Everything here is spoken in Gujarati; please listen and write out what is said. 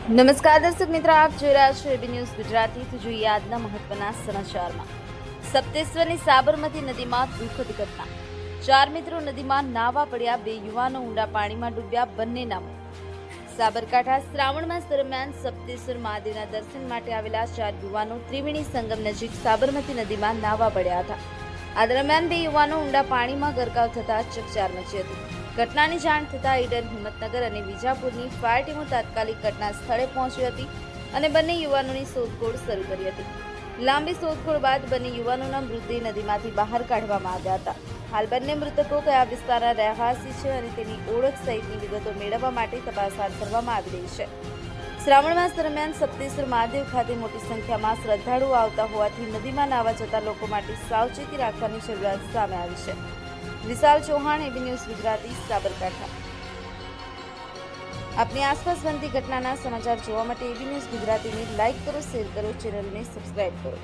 નમસ્કાર દર્શક મિત્રો, આપ જોઈ રહ્યા છો એબી ન્યૂઝ ગુજરાતી. તો જોઈએ આજના મહત્વના સમાચારમાં. સપ્તેશ્વરની સાબરમતી નદીમાં દુઃખદ ઘટના. 4 મિત્રો નદીમાં નાહવા પડ્યા, 2 યુવાનો ઊંડા પાણીમાં ડૂબ્યા, બંનેના મોત. સાબરકાંઠા શ્રાવણ માસ દરમિયાન સપ્તેશ્વર મહાદેવના દર્શન માટે આવેલા 4 યુવાનો ત્રિવેણી સંગમ નજીક સાબરમતી નદીમાં નાહવા પડ્યા હતા. આ દરમિયાન 2 યુવાનો ઊંડા પાણીમાં ગરકાવ થતા ચકચાર મચી હતી. ઘટનાની જાણ થતાં ઈડર, હિંમતનગર અને વિજાપુરની ફાયર ટીમો તાત્કાલિક ઘટના સ્થળે પહોંચી હતી અને બંને યુવાનોની શોધખોળ શરૂ કરી હતી. લાંબી શોધખોળ બાદ બંને યુવાનોના મૃતદેહ નદીમાંથી બહાર કાઢવામાં આવ્યા હતા. હાલ બંને મૃતકો કયા વિસ્તારના રહેવાસી છે અને તેની ઓળખ સહિતની વિગતો મેળવવા માટે તપાસ હાથ ધરવામાં આવી રહી છે. શ્રાવણ માસ દરમિયાન સપ્તેશ્વર મહાદેવ ખાતે મોટી સંખ્યામાં શ્રદ્ધાળુઓ આવતા હોવાથી નદીમાં નાહવા જતા લોકો માટે સાવચેતી રાખવાની જરૂરિયાત સામે આવી છે. વિશાલ ચૌહાણ, એબી ન્યૂઝ ગુજરાતી, સાબરકાંઠા. આપની આસપાસ બનતી ઘટનાના સમાચાર જોવા માટે એબી ન્યૂઝ ગુજરાતીને લાઇક કરો, શેર કરો, ચેનલને સબસ્ક્રાઇબ કરો.